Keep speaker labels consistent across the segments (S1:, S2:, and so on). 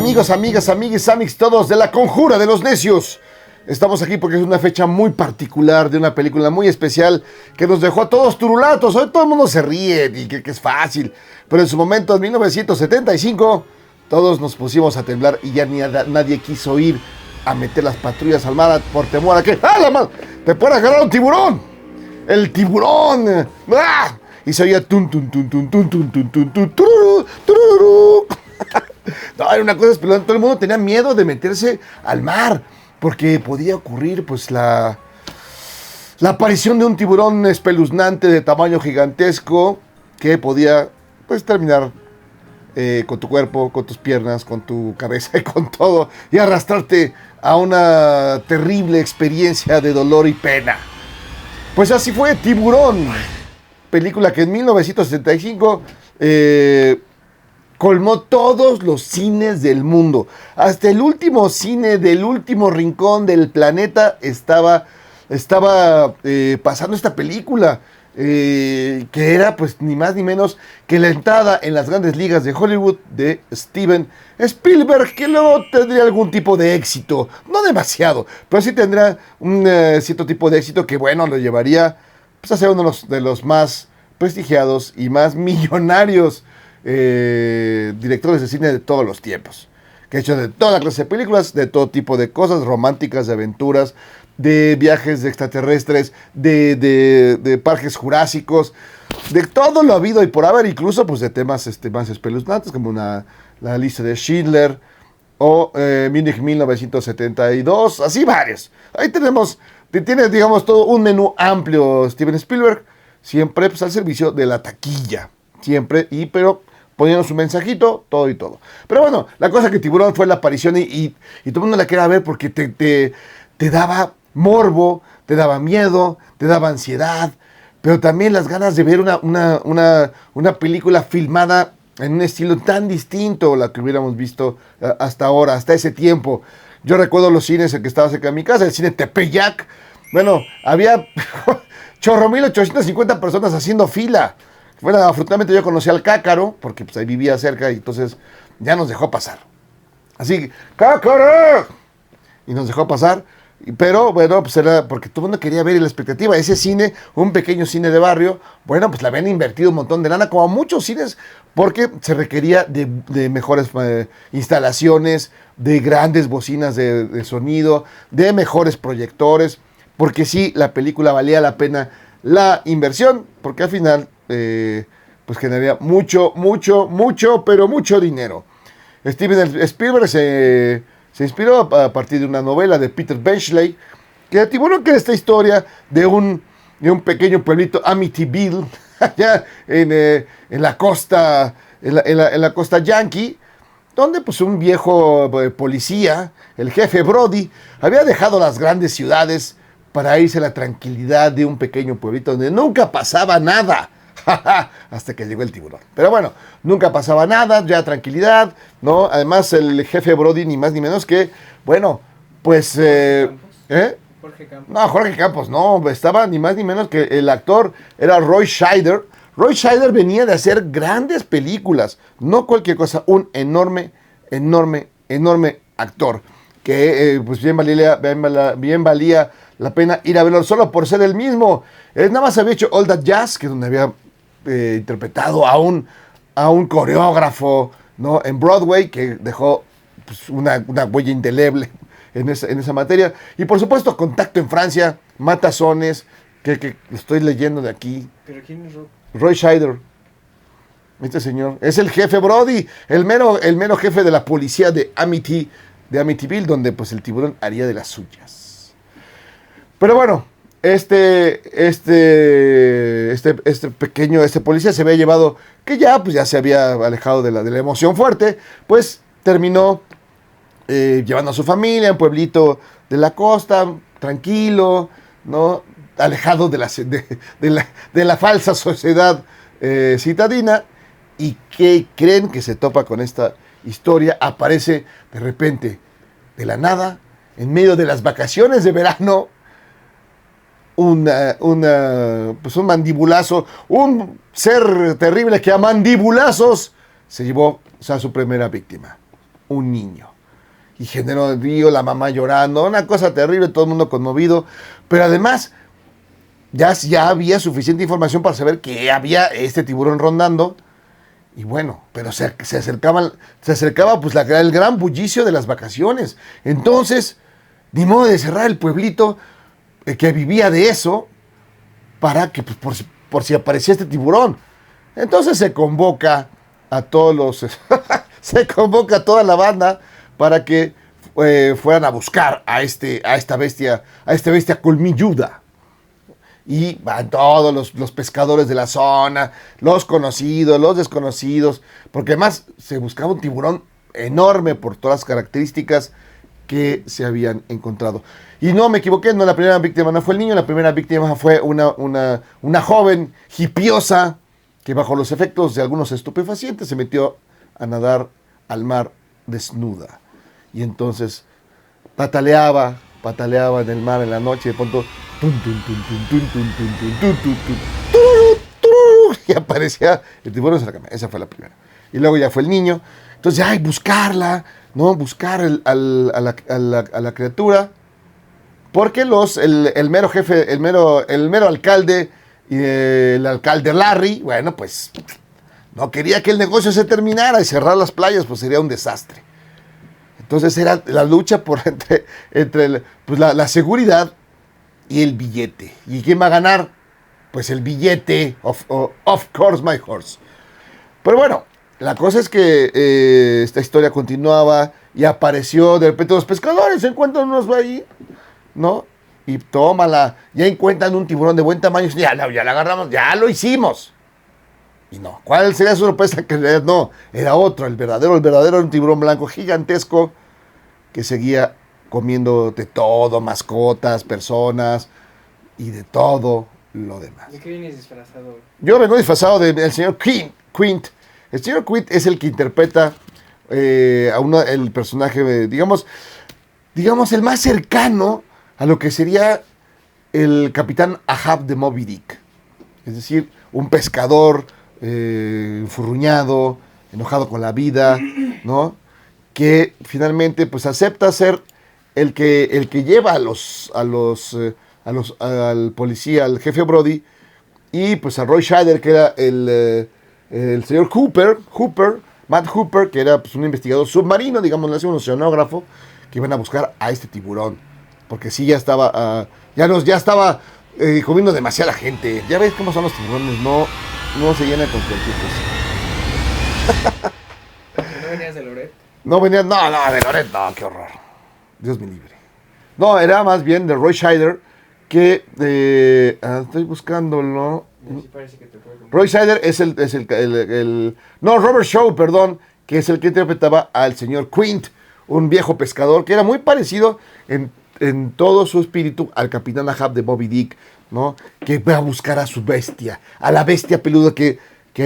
S1: amigos, amigas, amigues, amix, todos de la Conjura de los Necios. Estamos aquí porque es una fecha muy particular de una película muy especial que nos dejó a todos turulatos. Hoy todo el mundo se ríe y que es fácil, pero en su momento, en 1975, todos nos pusimos a temblar y ya nadie quiso ir a meter las patrullas al mar por temor a que ¡ah, la madre! ¡Te puede agarrar un tiburón! ¡El tiburón! ¡Ah! Y se oía tun tun tun tun tun tun tun tun tun tururu, tururu. No, era una cosa espeluznante. Todo el mundo tenía miedo de meterse al mar porque podía ocurrir pues la aparición de un tiburón espeluznante de tamaño gigantesco que podía pues terminar con tu cuerpo, con tus piernas, con tu cabeza y con todo, y arrastrarte a una terrible experiencia de dolor y pena. Pues así fue Tiburón, película que en 1975 colmó todos los cines del mundo. Hasta el último cine del último rincón del planeta estaba pasando esta película. Que era pues ni más ni menos que la entrada en las grandes ligas de Hollywood de Steven Spielberg, que luego tendría algún tipo de éxito, no demasiado, pero sí tendrá un cierto tipo de éxito que bueno, lo llevaría pues, a ser uno de los más prestigiados y más millonarios directores de cine de todos los tiempos, que ha hecho de toda clase de películas, de todo tipo de cosas románticas, de aventuras, de viajes de extraterrestres, de parques jurásicos, de todo lo habido y por haber, incluso pues de temas más espeluznantes como la lista de Schindler o Múnich 1972, así varios. Ahí tiene digamos todo un menú amplio Steven Spielberg, siempre pues al servicio de la taquilla, siempre, pero poniendo su mensajito, todo y todo. Pero bueno, la cosa que Tiburón fue la aparición y todo el mundo la quería ver porque te daba morbo, te daba miedo, te daba ansiedad, pero también las ganas de ver una película filmada en un estilo tan distinto a la que hubiéramos visto hasta ahora, hasta ese tiempo. Yo recuerdo los cines en que estaba cerca de mi casa, el cine Tepeyac. Bueno, había 1850 personas haciendo fila. Bueno, afortunadamente yo conocí al Cácaro, porque pues, ahí vivía cerca y entonces ya nos dejó pasar. Así, ¡Cácaro! Y nos dejó pasar. Pero bueno, pues era porque todo el mundo quería ver la expectativa. Ese cine, un pequeño cine de barrio, bueno, pues le habían invertido un montón de lana, como a muchos cines, porque se requería de mejores instalaciones, de grandes bocinas de sonido, de mejores proyectores, porque sí, la película valía la pena la inversión, porque al final, pues generaría mucho, pero mucho dinero. Steven Spielberg se inspiró a partir de una novela de Peter Benchley, que Tiburón, que es esta historia de un pequeño pueblito, Amityville, allá en la costa, en la costa yankee, donde pues un viejo policía, el jefe Brody, había dejado las grandes ciudades para irse a la tranquilidad de un pequeño pueblito donde nunca pasaba nada. Hasta que llegó el tiburón. Pero bueno, nunca pasaba nada, ya tranquilidad, ¿no? Además, el jefe Brody, ni más ni menos que, bueno, pues...
S2: Jorge Campos.
S1: No, Jorge Campos, no, estaba ni más ni menos que el actor, era Roy Scheider. Roy Scheider venía de hacer grandes películas, no cualquier cosa, un enorme actor, que pues bien valía la pena ir a verlo solo por ser el mismo. Nada más había hecho All That Jazz, que es donde había interpretado a un coreógrafo, ¿no? En Broadway, que dejó pues, una huella indeleble en esa materia. Y por supuesto, Contacto en Francia, Matazones, que estoy leyendo de aquí.
S2: ¿Pero quién es
S1: Roy Scheider. Este señor es el jefe Brody, el mero jefe de la policía de Amityville, donde pues el tiburón haría de las suyas. Pero bueno, este policía se había llevado, que ya se había alejado de la emoción fuerte, pues terminó llevando a su familia a un pueblito de la costa, tranquilo, ¿no? Alejado de la falsa sociedad citadina. ¿Y qué creen que se topa con esta historia? Aparece de repente, de la nada, en medio de las vacaciones de verano, un mandibulazo, un ser terrible que a mandibulazos se llevó a su primera víctima, un niño. Y generó el río, la mamá llorando, una cosa terrible, todo el mundo conmovido. Pero además, ya había suficiente información para saber que había este tiburón rondando. Y bueno, pero se acercaba pues el gran bullicio de las vacaciones. Entonces, ni modo de cerrar el pueblito que vivía de eso, para que pues, por si aparecía este tiburón. Entonces se convoca a todos los se convoca a toda la banda para que fueran a buscar a esta bestia colmilluda. Y van todos los pescadores de la zona, los conocidos, los desconocidos, porque además se buscaba un tiburón enorme por todas las características que se habían encontrado. Y no me equivoqué, no, la primera víctima no fue el niño, la primera víctima fue una joven hipiosa que bajo los efectos de algunos estupefacientes se metió a nadar al mar desnuda. Y entonces pataleaba en el mar en la noche y de pronto y aparecía el tiburón en la cama. Esa fue la primera. Y luego ya fue el niño. Entonces, buscarla, ¿no? Buscar a la criatura. Porque el mero jefe, el mero alcalde y el alcalde Larry, bueno, pues no quería que el negocio se terminara y cerrar las playas, pues sería un desastre. Entonces era la lucha entre la seguridad y el billete. ¿Y quién va a ganar? Pues el billete, of course my horse. Pero bueno, la cosa es que esta historia continuaba y apareció de repente los pescadores, se encuentran unos ahí, ¿no? Y tómala, ya encuentran un tiburón de buen tamaño, ya la agarramos, ya lo hicimos. Y no, ¿cuál sería su sorpresa? Que en realidad no, era otro, el verdadero era un tiburón blanco gigantesco que seguía comiendo de todo, mascotas, personas y de todo lo demás.
S2: ¿De qué vienes disfrazado?
S1: Yo vengo disfrazado del señor Quint. El señor Quint es el que interpreta el personaje, digamos, el más cercano a lo que sería el capitán Ahab de Moby Dick. Es decir, un pescador enfurruñado, enojado con la vida, ¿no? Que finalmente pues acepta ser el que lleva al policía, al jefe Brody, y pues a Roy Scheider, que era el señor Matt Hooper, que era pues un investigador submarino, digamos, un oceanógrafo, que iban a buscar a este tiburón, porque sí ya estaba comiendo demasiada gente. Ya ves cómo son los tiburones, no se llenan con cualquier cosa.
S2: ¿No venías de Loret?
S1: No, de Loret, no, qué horror. Dios me libre. No, era más bien de Roy Scheider, que estoy buscándolo.
S2: Sí, parece que te puede comprar.
S1: Roy Scheider es Robert Shaw, perdón, que es el que interpretaba al señor Quint, un viejo pescador que era muy parecido en todo su espíritu al capitán Ahab de Moby Dick, ¿no? Que va a buscar a su bestia, a la bestia peluda que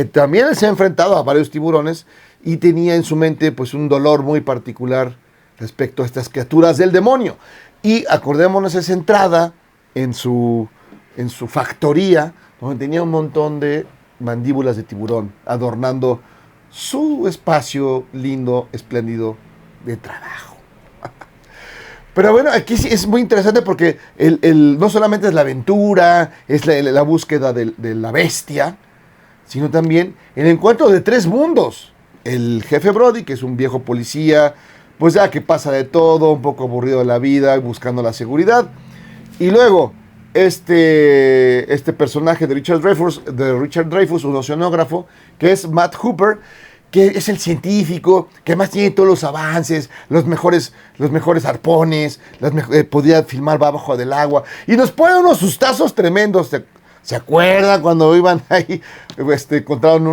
S1: también se ha enfrentado a varios tiburones y tenía en su mente pues un dolor muy particular respecto a estas criaturas del demonio. Y acordémonos esa entrada en su factoría, donde tenía un montón de mandíbulas de tiburón adornando su espacio lindo, espléndido de trabajo. Pero bueno, aquí sí es muy interesante porque no solamente es la aventura, es la búsqueda de la bestia, sino también el encuentro de tres mundos. El jefe Brody, que es un viejo policía, pues ya que pasa de todo, un poco aburrido de la vida, buscando la seguridad. Y luego, este personaje de Richard Dreyfuss, un oceanógrafo, que es Matt Hooper, que es el científico, que además tiene todos los avances, los mejores arpones, podía filmar bajo del agua, y nos pone unos sustazos tremendos. ¿Se acuerdan cuando iban ahí, encontraron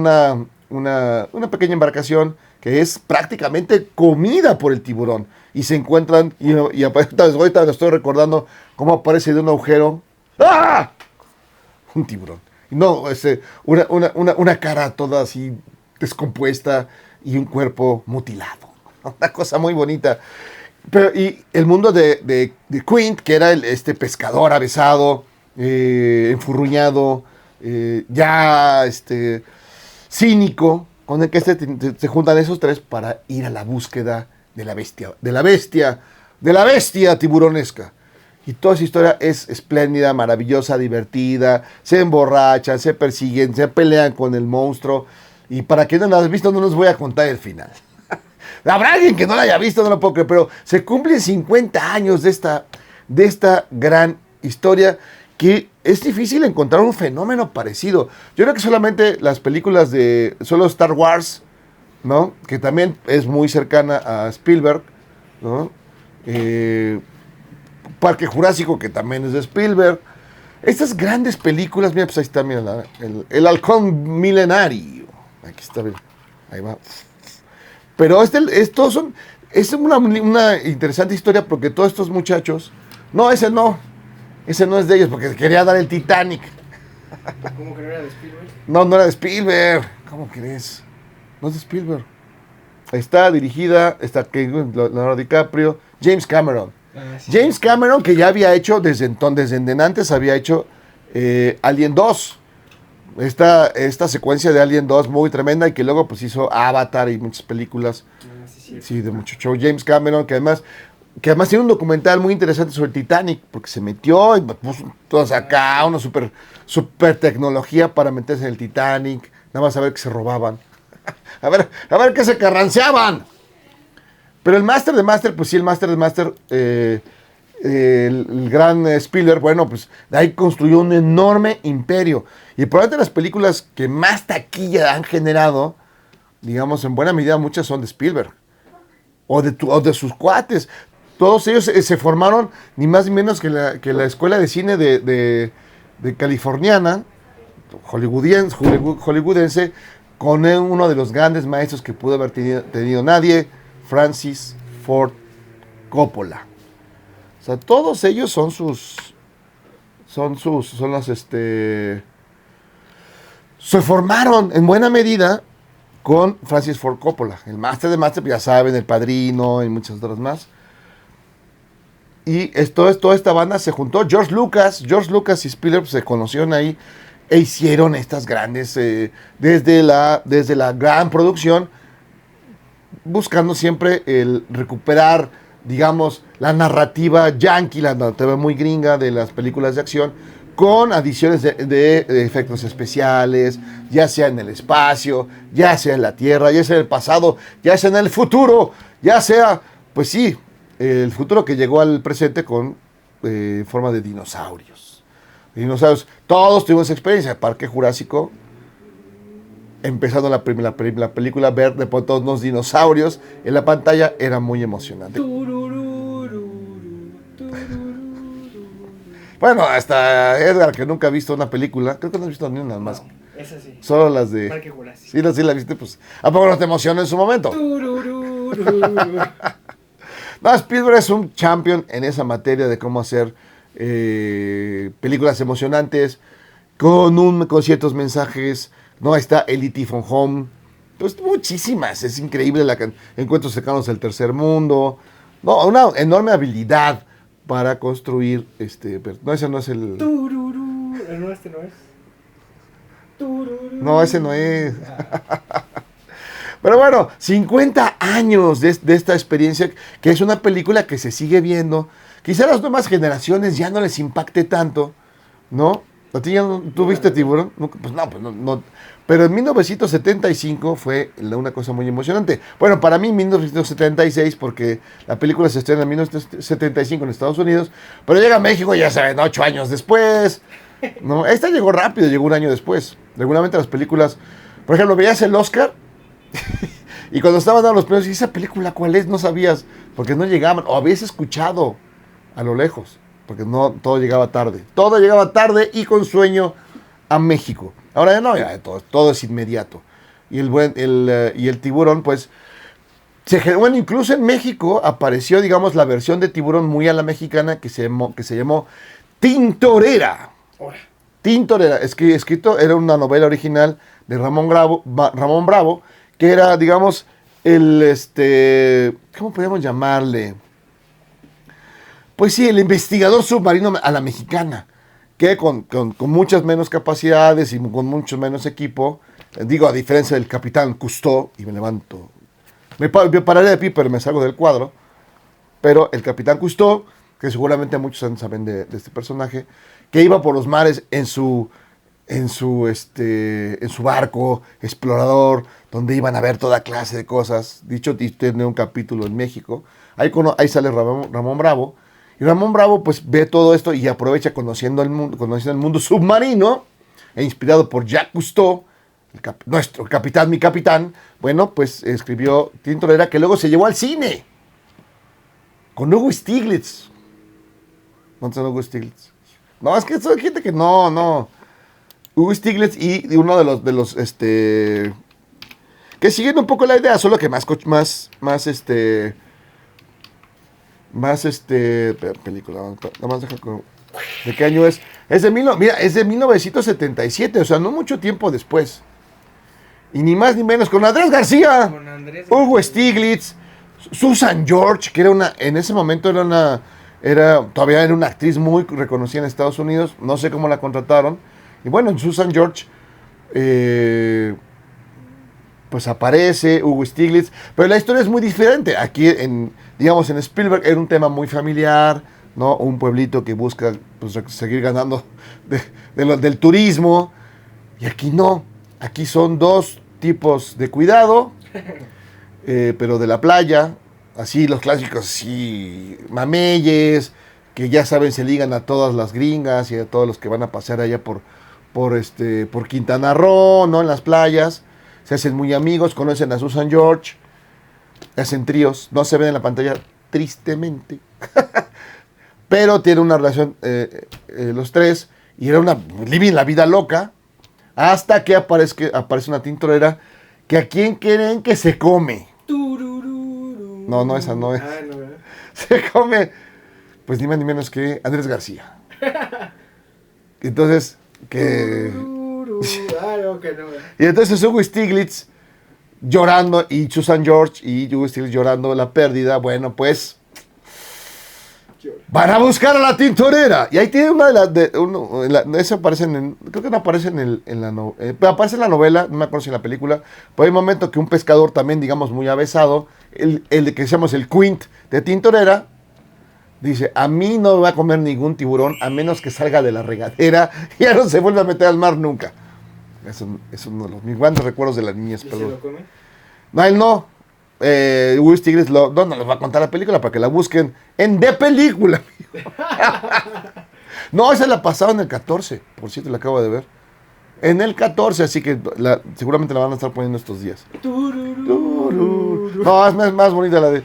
S1: una pequeña embarcación que es prácticamente comida por el tiburón, y se encuentran, y ahorita lo estoy recordando, cómo aparece de un agujero, ¡ah!, un tiburón. No, una cara toda así descompuesta y un cuerpo mutilado. Una cosa muy bonita. Y el mundo de Quint, que era este pescador avesado, enfurruñado, cínico, con el que se juntan esos tres para ir a la búsqueda de la bestia tiburonesca. Y toda esa historia es espléndida, maravillosa, divertida, se emborrachan, se persiguen, se pelean con el monstruo. Y para quien no lo haya visto, no les voy a contar el final. Habrá alguien que no lo haya visto, no lo puedo creer, pero se cumplen 50 años de esta gran historia que es difícil encontrar un fenómeno parecido. Yo creo que solamente las películas solo Star Wars, ¿no? Que también es muy cercana a Spielberg, ¿no? Parque Jurásico, que también es de Spielberg. Estas grandes películas, mira, pues ahí está, mira, el halcón milenario. Aquí está, mira, ahí va. Pero es una interesante historia porque todos estos muchachos, ese no es de ellos porque quería dar el Titanic.
S2: ¿Cómo que no era de Spielberg?
S1: No era de Spielberg. ¿Cómo crees? No es de Spielberg. Está dirigida, Leonardo DiCaprio, James Cameron.
S2: Sí.
S1: James Cameron, que ya había hecho desde antes había hecho Alien 2. Esta secuencia de Alien 2 muy tremenda y que luego pues hizo Avatar y muchas películas. Sí, de mucho show. James Cameron, que además tiene un documental muy interesante sobre el Titanic, porque se metió y puso todos acá, una super tecnología para meterse en el Titanic, nada más a ver que se robaban. a ver que se carranceaban. Pero el Master de Master, pues sí, el Master de Master, el gran Spielberg, bueno, pues de ahí construyó un enorme imperio. Y probablemente las películas que más taquilla han generado, digamos, en buena medida muchas son de Spielberg. O de sus cuates. Todos ellos se formaron ni más ni menos que la escuela de cine de californiana, hollywoodense, con uno de los grandes maestros que pudo haber tenido nadie, Francis Ford Coppola. O sea, todos ellos se formaron en buena medida con Francis Ford Coppola, el máster de máster, ya saben, El Padrino y muchas otras más. Y toda esta banda se juntó. George Lucas y Spielberg se conocieron ahí e hicieron estas grandes, desde la gran producción, buscando siempre el recuperar, digamos, la narrativa yankee, la narrativa muy gringa de las películas de acción, con adiciones de efectos especiales, ya sea en el espacio, ya sea en la Tierra, ya sea en el pasado, ya sea en el futuro, ya sea, pues sí, el futuro que llegó al presente con forma de dinosaurios. Todos tuvimos experiencia. Parque Jurásico, empezando la película, ver de pronto unos dinosaurios en la pantalla era muy emocionante. Bueno, hasta Edgar, que nunca ha visto una película, creo que no has visto ni una más.
S2: No, esa sí.
S1: Solo las de
S2: Parque Jurásico.
S1: Sí, la viste, pues. ¿A poco no te emocionó en su momento? No, Spielberg es un champion en esa materia de cómo hacer películas emocionantes con ciertos mensajes. No, está Elite from Home, pues muchísimas, es increíble Encuentros cercanos del tercer mundo. No, una enorme habilidad para construir no, ese no es el.
S2: No, este no es.
S1: No, ese no es. Pero bueno, 50 años de esta experiencia, que es una película que se sigue viendo. Quizá a las nuevas generaciones ya no les impacte tanto, ¿no? ¿A ti tú viste Tiburón? Pues no. Pero en 1975 fue una cosa muy emocionante. Bueno, para mí 1976, porque la película se estrena en 1975 en Estados Unidos, pero llega a México, ya saben, 8 años después. ¿No? Esta llegó rápido, llegó un año después. Regularmente las películas, por ejemplo, veías el Oscar y cuando estaban dando los premios, ¿y esa película cuál es? No sabías, porque no llegaban, o habías escuchado a lo lejos, porque no, todo llegaba tarde. Todo llegaba tarde y con sueño a México. Ahora ya no, ya todo es inmediato. Y el Tiburón, pues, bueno, incluso en México apareció, digamos, la versión de Tiburón muy a la mexicana que se llamó Tintorera. Tintorera, escrito, era una novela original de Ramón Bravo, que era, digamos, ¿cómo podríamos llamarle? Pues sí, el investigador submarino a la mexicana, que con muchas menos capacidades y con mucho menos equipo, digo, a diferencia del capitán Cousteau, y me levanto Me pararé de pie, pero me salgo del cuadro. Pero el Capitán Cousteau, que seguramente muchos saben de este personaje, que iba por los mares en su barco explorador, donde iban a ver toda clase de cosas. Dicho, tiene un capítulo en México. Ahí sale Ramón Bravo. Y Ramón Bravo pues ve todo esto y aprovecha conociendo el mundo submarino, e inspirado por Jacques Cousteau, nuestro capitán, mi capitán. Bueno, pues escribió Tintorera, que luego se llevó al cine con Hugo Stiglitz. ¿No te Hugo Stiglitz? No, es que hay gente que no. Hugo Stiglitz y uno de los que siguen un poco la idea, solo que más película, nada más deja ¿de qué año es? Es de 1977, o sea, no mucho tiempo después. Y ni más ni menos con Andrés García,
S2: Con Andrés
S1: Hugo
S2: García.
S1: Stiglitz, Susan George, que en ese momento todavía era una actriz muy reconocida en Estados Unidos, no sé cómo la contrataron. Y bueno, Susan George, pues aparece Hugo Stiglitz, pero la historia es muy diferente. Aquí, digamos, en Spielberg era un tema muy familiar, ¿no? Un pueblito que busca pues, seguir ganando del turismo. Y aquí no. Aquí son dos tipos de cuidado, pero de la playa. Así, los clásicos, así, mameyes, que ya saben, se ligan a todas las gringas y a todos los que van a pasear allá por Quintana Roo, ¿no? En las playas. Se hacen muy amigos, conocen a Susan George, hacen tríos, no se ven en la pantalla, tristemente. Pero tienen una relación los tres, y era living la vida loca, hasta que aparece una tintorera que a quién creen que se come.
S2: Turururu.
S1: No, esa no es.
S2: Ah, no, ¿verdad?
S1: Se come, pues ni más ni menos que Andrés García. Entonces,
S2: Turururu. Ah, no, que no.
S1: Y entonces Hugo Stiglitz llorando y Susan George y Hugo Stiglitz llorando la pérdida. Bueno, pues van a buscar a la tintorera. Y ahí tiene una de las... Eso aparece creo que no aparece aparece en la novela, no me acuerdo si en la película. Pero hay un momento que un pescador también, digamos, muy avesado, el de que decíamos el Quint de Tintorera, dice, a mí no me va a comer ningún tiburón a menos que salga de la regadera y ya no se vuelve a meter al mar nunca. Es uno de mis grandes recuerdos de la niñez,
S2: ¿Y se
S1: perdón.
S2: lo come?
S1: No, él no. Will Stiglitz no les va a contar la película para que la busquen en de película. No, esa la pasaba en el 14, por cierto, la acabo de ver. En el 14, así que seguramente la van a estar poniendo estos días.
S2: Turururu.
S1: No, es más bonita la de...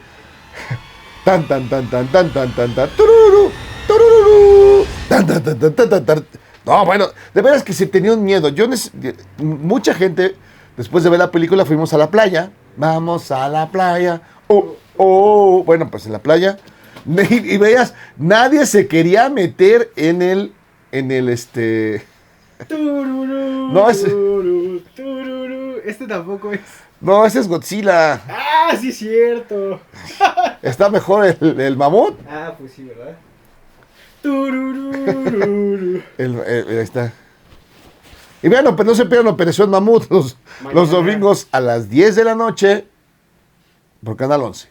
S1: Tan, tan, tan, tan, tan, tan, tan, tan, tururu, turururu, tan, tan, tan, tan, tan, tan, tan. No, bueno, de veras que se tenía un miedo. Mucha gente, después de ver la película, fuimos a la playa. Vamos a la playa. Bueno, pues en la playa. Y veías, nadie se quería meter en el
S2: Turururu.
S1: No, ese-
S2: Turururu. Este tampoco es.
S1: No, ese es Godzilla.
S2: Ah, sí, es cierto.
S1: Está mejor el mamut.
S2: Ah, pues sí, ¿verdad? Turururu.
S1: Ahí está. Y bueno, pues no se pierdan Operación Mamut los
S2: Mañana.
S1: domingos a las 10 de la noche por Canal 11.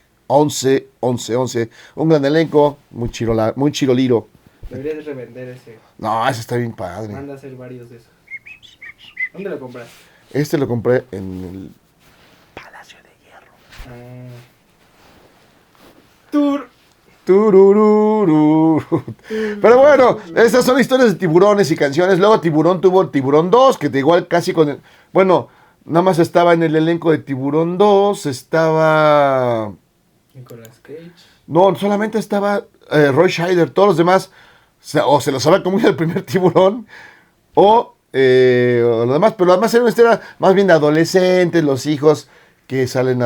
S1: 11. Un gran elenco, muy chiroliro.
S2: Deberías revender ese.
S1: No, ese está bien padre.
S2: Manda a hacer varios de esos. ¿Dónde lo compras?
S1: Este lo compré en el Palacio de Hierro.
S2: Ah. Tur.
S1: Turururu. Pero bueno, estas son historias de tiburones y canciones. Luego Tiburón tuvo Tiburón 2, que igual casi bueno, nada más estaba en el elenco de Tiburón 2, estaba...
S2: Nicolas Cage.
S1: No, solamente estaba Roy Scheider. Todos los demás o se los había comido el primer tiburón o lo demás. Pero además era una historia más bien de adolescentes, los hijos que salen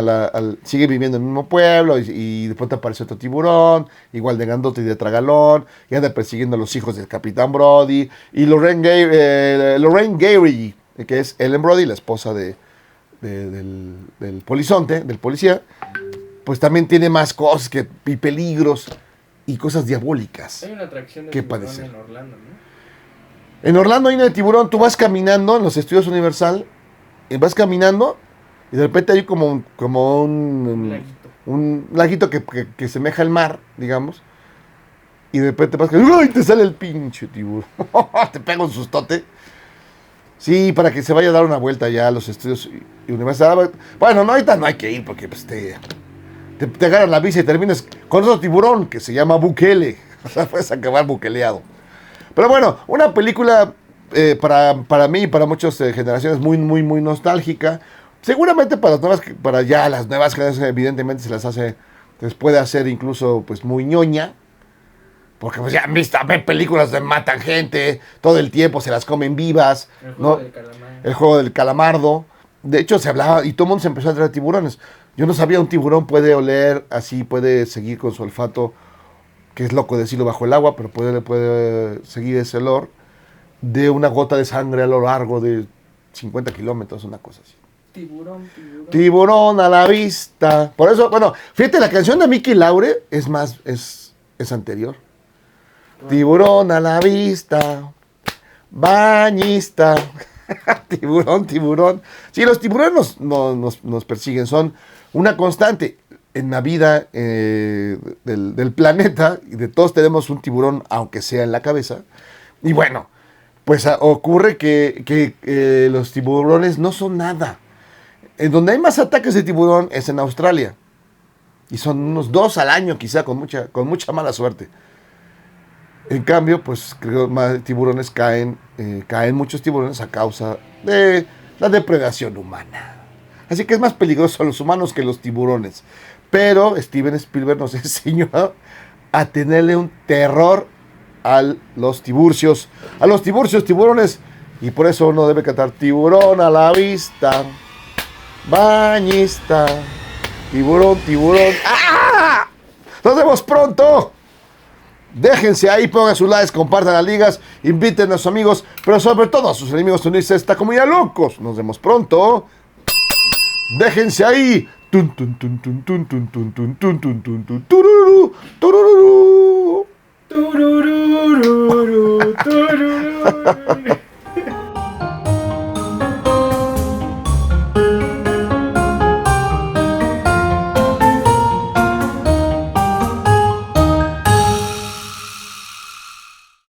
S1: siguen viviendo en el mismo pueblo y de pronto aparece otro tiburón, igual de grandote y de tragalón, y anda persiguiendo a los hijos del Capitán Brody. Y Lorraine Gary, que es Ellen Brody, la esposa del polizonte, del policía, pues también tiene más cosas y peligros y cosas diabólicas.
S2: Hay una atracción de
S1: ¿Qué
S2: tiburón
S1: padecer?
S2: en Orlando, ¿no?
S1: En Orlando hay una de tiburón, tú vas caminando en los estudios Universal, y vas caminando Y de repente hay
S2: Un laguito.
S1: un laguito que semeja al mar, digamos. Y de repente pasa que ¡ay! Te sale el pinche tiburón. Te pega un sustote. Sí, para que se vaya a dar una vuelta ya a los estudios y universidad. Bueno, no, ahorita no hay que ir porque pues, te agarran la visa y terminas con otro tiburón que se llama Bukele. O sea, puedes acabar buqueleado. Pero bueno, una película para mí y para muchas generaciones muy nostálgica. Seguramente para ya las nuevas generaciones evidentemente les puede hacer incluso pues muy ñoña. Porque pues ya han visto ver películas de matan gente, todo el tiempo se las comen vivas,
S2: El
S1: ¿no?
S2: juego del calamar.
S1: El juego del calamardo. De hecho se hablaba y todo el mundo se empezó a traer tiburones. Yo no sabía, un tiburón puede oler así, puede seguir con su olfato, que es loco decirlo bajo el agua, pero puede seguir ese olor de una gota de sangre a lo largo de 50 kilómetros, una cosa así.
S2: Tiburón, tiburón.
S1: Tiburón a la vista. Por eso, bueno, fíjate, la canción de Mickey Laure es anterior. Tiburón a la vista, bañista. Tiburón, tiburón. Sí, los tiburones nos persiguen, son una constante en la vida del planeta, y de todos tenemos un tiburón, aunque sea en la cabeza. Y bueno, pues ocurre que los tiburones no son nada. En donde hay más ataques de tiburón es en Australia. Y son unos 2 al año, quizá, con mucha mala suerte. En cambio, pues creo más tiburones caen muchos tiburones a causa de la depredación humana. Así que es más peligroso los humanos que los tiburones. Pero Steven Spielberg nos enseñó a tenerle un terror a los tiburcios, tiburones, y por eso uno debe cantar tiburón a la vista, bañista, tiburón, tiburón. ¡Ah! ¡Nos vemos pronto! Déjense ahí, pongan sus likes, compartan las ligas, inviten a sus amigos, pero sobre todo a sus enemigos a unirse a esta comunidad locos. Nos vemos pronto. Déjense ahí. Tun, tun, tun, tun, tun, tun, tun, tun, tun, tun, tun, tun, tururú, tururú.
S2: Tururú, tururú, tururú.